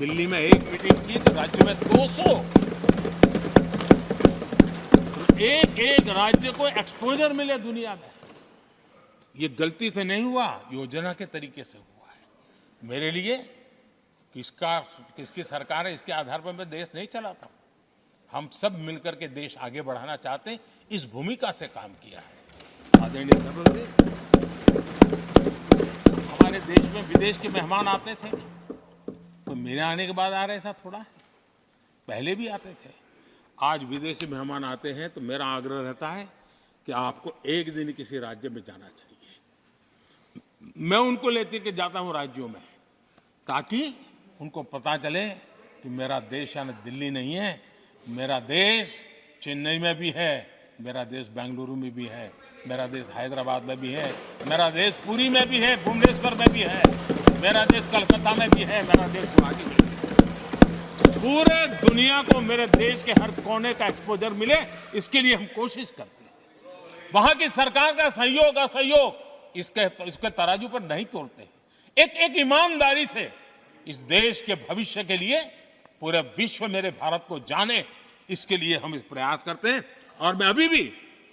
दिल्ली में एक मीटिंग की तो राज्य में 200, एक एक राज्य को एक्सपोजर मिले दुनिया में। ये गलती से नहीं हुआ, योजना के तरीके से हुआ है। मेरे लिए किसकी सरकार है इसके आधार पर मैं देश नहीं चलाता। हम सब मिलकर के देश आगे बढ़ाना चाहते हैं, इस भूमिका से काम किया है। आदरणीय सभापति, हमारे देश में विदेश के मेहमान आते थे तो मेरे आने के बाद आ रहे था, थोड़ा पहले भी आते थे। आज विदेशी मेहमान आते हैं तो मेरा आग्रह रहता है कि आपको एक दिन किसी राज्य में जाना चाहिए। मैं उनको लेते के जाता हूं राज्यों में, ताकि उनको पता चले कि मेरा देश यानी दिल्ली नहीं है, मेरा देश चेन्नई में भी है, मेरा देश बेंगलुरु में भी है, मेरा देश हैदराबाद में भी है, मेरा देश पुरी में भी है, भुवनेश्वर में भी है, मेरा देश कलकत्ता में भी है, मेरा देश गुवाहाटी में भी है। पूरे दुनिया को मेरे देश के हर कोने का एक्सपोजर मिले, इसके लिए हम कोशिश करते हैं। वहां की सरकार का सहयोग असहयोग इसके तराजू पर नहीं तोलते। एक ईमानदारी से इस देश के भविष्य के लिए पूरे विश्व मेरे भारत को जाने, इसके लिए हम इस प्रयास करते हैं। और मैं अभी भी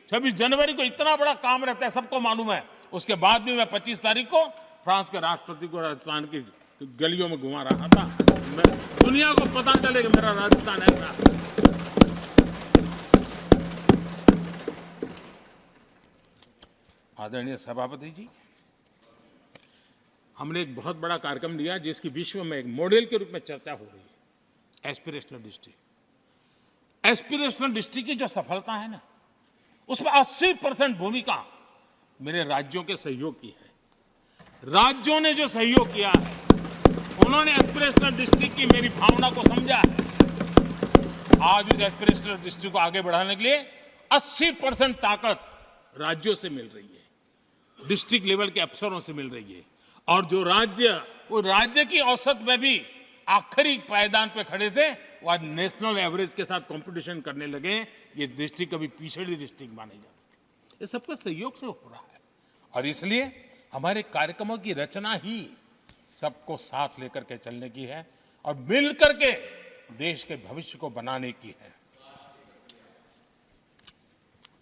26 जनवरी को इतना बड़ा काम रहता है, सबको मालूम है। उसके बाद भी मैं 25 तारीख को फ्रांस के राष्ट्रपति को राजस्थान की गलियों में घुमा रहा था। मैं दुनिया को पता चले कि मेरा राजस्थान ऐसा। आदरणीय सभापति जी, हमने एक बहुत बड़ा कार्यक्रम लिया जिसकी विश्व में एक मॉडल के रूप में चर्चा हो रही है, एस्पिरेशनल डिस्ट्रिक्ट। एस्पिरेशनल डिस्ट्रिक्ट की जो सफलता है ना, उसमें 80% भूमिका मेरे राज्यों के सहयोग की है। राज्यों ने जो सहयोग किया है, उन्होंने एस्पिरेशनल डिस्ट्रिक्ट की मेरी भावना को समझा है। आज उस एस्पिरेशनल डिस्ट्रिक्ट को आगे बढ़ाने के लिए 80% ताकत राज्यों से मिल रही है, डिस्ट्रिक्ट लेवल के अफसरों से मिल रही है। और जो राज्य, वो राज्य की औसत में भी आखिरी पायदान पे खड़े थे, वो आज नेशनल एवरेज के साथ कंपटीशन करने लगे। ये डिस्ट्रिक्ट कभी पिछड़ी डिस्ट्रिक्ट मानी जाती थी। ये सबका सहयोग से हो रहा है। और इसलिए हमारे कार्यक्रमों की रचना ही सबको साथ लेकर के चलने की है और मिल करके देश के भविष्य को बनाने की है।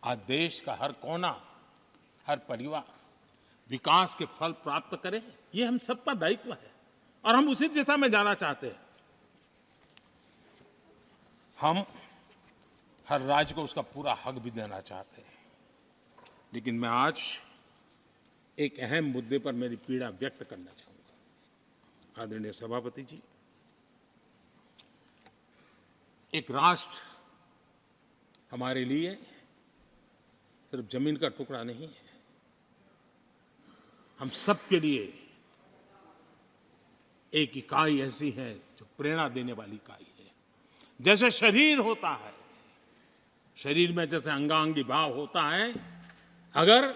आज देश का हर कोना, हर परिवार विकास के फल प्राप्त करे, ये हम सबका दायित्व है और हम उसी दिशा में जाना चाहते हैं। हम हर राज्य को उसका पूरा हक भी देना चाहते हैं। लेकिन मैं आज एक अहम मुद्दे पर मेरी पीड़ा व्यक्त करना चाहूंगा। आदरणीय सभापति जी, एक राष्ट्र हमारे लिए सिर्फ जमीन का टुकड़ा नहीं है, हम सब के लिए एक इकाई ऐसी है जो प्रेरणा देने वाली इकाई है। जैसे शरीर होता है, शरीर में जैसे अंगांगी भाव होता है, अगर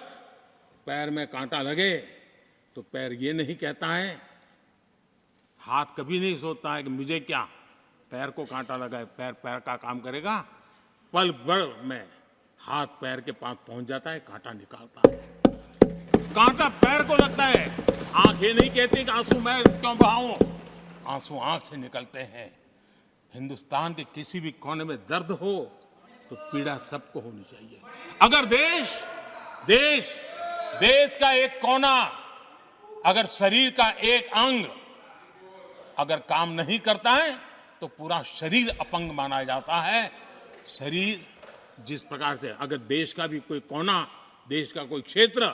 पैर में कांटा लगे तो पैर ये नहीं कहता है, हाथ कभी नहीं सोचता है कि मुझे क्या, पैर को कांटा लगा है, पैर पैर का काम करेगा। पल भर में हाथ पैर के पास पहुंच जाता है, कांटा निकालता है। कांटा पैर को लगता है, आंख ये नहीं कहती कि आंसू मैं क्यों बहाऊं, आंसू आंख से निकलते हैं। हिंदुस्तान के किसी भी कोने में दर्द हो तो पीड़ा सबको होनी चाहिए। अगर देश का एक कोना, अगर शरीर का एक अंग अगर काम नहीं करता है तो पूरा शरीर अपंग माना जाता है। शरीर जिस प्रकार से, अगर देश का भी कोई कोना, देश का कोई क्षेत्र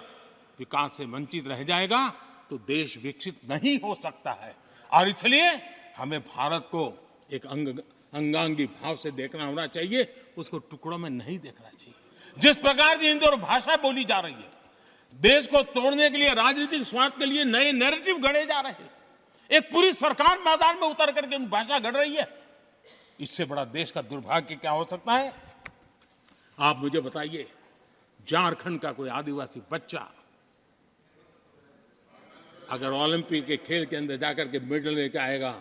विकास से वंचित रह जाएगा तो देश विकसित नहीं हो सकता है। और इसलिए हमें भारत को एक अंगांगी भाव से देखना होना चाहिए, उसको टुकड़ों में नहीं देखना चाहिए। जिस प्रकार से हिंदी और भाषा बोली जा रही है, देश को तोड़ने के लिए, राजनीतिक स्वार्थ के लिए नए नैरेटिव गढ़े जा रहे हैं। एक पूरी सरकार मैदान में उतर करके भाषा गढ़ रही है। इससे बड़ा देश का दुर्भाग्य क्या हो सकता है? आप मुझे बताइए, झारखंड का कोई आदिवासी बच्चा अगर ओलंपिक के खेल के अंदर जाकर के मेडल लेकर आएगा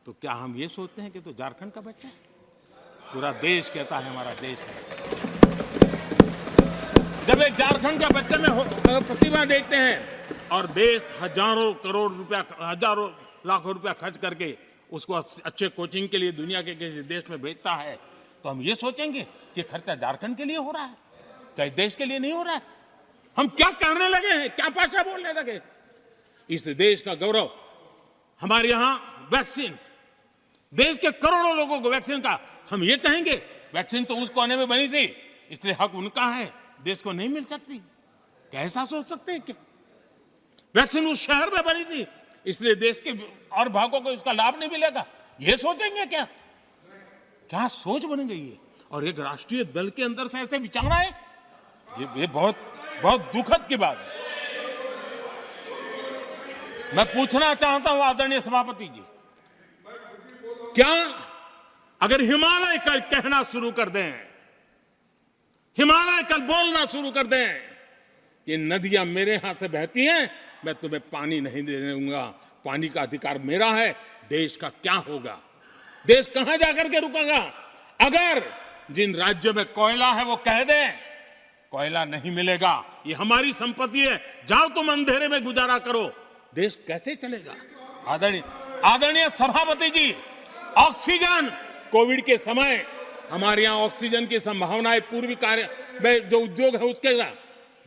तो क्या हम ये सोचते हैं कि तो झारखंड का बच्चा है? पूरा देश कहता है हमारा देश है। जब एक झारखंड का बच्चे में प्रतिभा देखते हैं और देश हजारों करोड़ रुपया, हजारों लाखों रुपया खर्च करके उसको अच्छे कोचिंग के लिए दुनिया के किसी देश में भेजता है, तो हम ये सोचेंगे कि खर्चा झारखंड के लिए हो रहा है, क्या देश के लिए नहीं हो रहा है? हम क्या करने लगे हैं, क्या भाषा बोलने लगे? इस देश का गौरव, हमारे यहां वैक्सीन, देश के करोड़ों लोगों को वैक्सीन का, हम ये कहेंगे वैक्सीन तो उस कोने में बनी थी इसलिए हक उनका है, देश को नहीं मिल सकती? कैसा सोच सकते हैं? क्या वैक्सीन उस शहर में बनी थी इसलिए देश के और भागों को इसका लाभ नहीं मिलेगा? ये सोचेंगे क्या? क्या सोच बन गई है? और एक राष्ट्रीय दल के अंदर से ऐसे विचार है, ये बहुत बहुत दुखद की बात है। मैं पूछना चाहता हूं आदरणीय सभापति जी, क्या अगर हिमालय कल कहना शुरू कर दें, हिमालय कल बोलना शुरू कर दें कि नदियां मेरे यहां से बहती हैं, मैं तुम्हें पानी नहीं देने दूंगा, पानी का अधिकार मेरा है, देश का क्या होगा? देश कहां जाकर के रुकेगा? अगर जिन राज्यों में कोयला है वो कह दें कोयला नहीं मिलेगा, ये हमारी संपत्ति है, जाओ तुम अंधेरे में गुजारा करो, देश कैसे चलेगा? आदरणीय सभापति जी, ऑक्सीजन, कोविड के समय हमारे यहां ऑक्सीजन की संभावनाएं, पूर्वी कार्य में जो उद्योग है उसके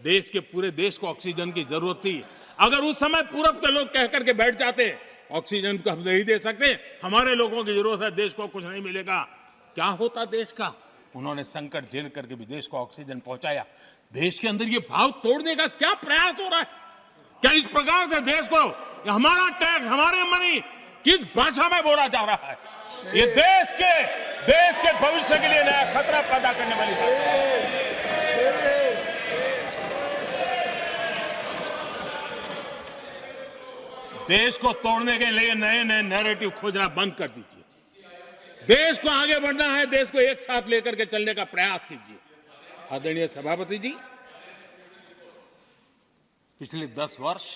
देश के पूरे देश को ऑक्सीजन की जरूरत थी। अगर उस समय पूरब के लोग कह करके बैठ जाते ऑक्सीजन को हम नहीं दे सकते, हमारे लोगों की जरूरत है, देश को कुछ नहीं मिलेगा, क्या होता देश का? उन्होंने संकट झेल करके भी देश को ऑक्सीजन पहुंचाया। देश के अंदर ये भाव तोड़ने का क्या प्रयास हो रहा है? क्या इस प्रकार से देश को हमारा टैक्स, हमारे मनी किस भाषा में बोला जा रहा है? ये देश के भविष्य के लिए नया खतरा पैदा करने वाली बात है। देश को तोड़ने के लिए नए नए नैरेटिव खोजना बंद कर दीजिए। देश को आगे बढ़ना है, देश को एक साथ लेकर के चलने का प्रयास कीजिए। आदरणीय सभापति जी, पिछले 10 वर्ष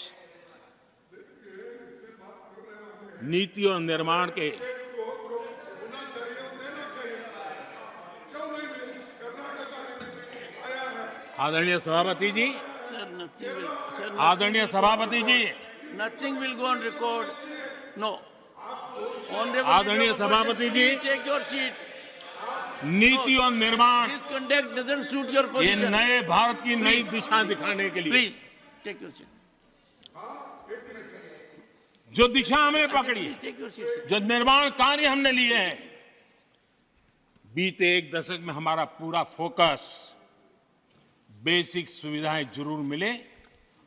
नीति और निर्माण के आदरणीय सभापति जी, आदरणीय सभापति जी, Nothing will go on record. No. आदरणीय सभापति जी, Take your seat. नीति और निर्माण, This conduct doesn't suit your ये position. नए भारत की नई दिशा दिखाने के लिए Please take your seat. जो दिशा हमने पकड़ी, Please take your seat. Sir. जो निर्माण कार्य हमने लिए हैं, बीते 1 दशक में हमारा पूरा फोकस बेसिक सुविधाएं जरूर मिले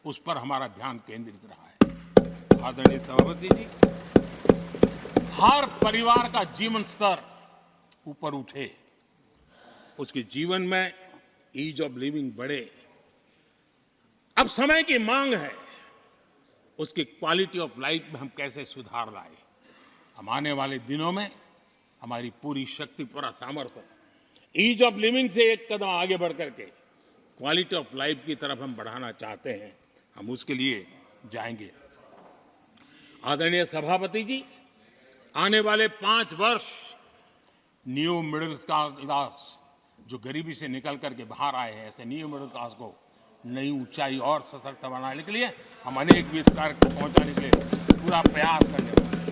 उस पर हमारा ध्यान केंद्रित रहा है। आदरणीय सभापति जी, हर परिवार का जीवन स्तर ऊपर उठे, उसके जीवन में ईज ऑफ लिविंग बढ़े, अब समय की मांग है उसकी क्वालिटी ऑफ लाइफ में हम कैसे सुधार लाए। हम आने वाले दिनों में हमारी पूरी शक्ति, पूरा सामर्थ्य ईज ऑफ लिविंग से एक कदम आगे बढ़ करके क्वालिटी ऑफ लाइफ की तरफ हम बढ़ाना चाहते हैं, हम उसके लिए जाएंगे। आदरणीय सभापति जी, आने वाले 5 वर्ष न्यू मिडिल क्लास, जो गरीबी से निकल करके बाहर आए हैं, ऐसे न्यू मिडिल क्लास को नई ऊंचाई और सशक्त बनाने के लिए हम अनेक विध कार्य पहुंचाने के लिए पूरा प्रयास करने वाले हैं।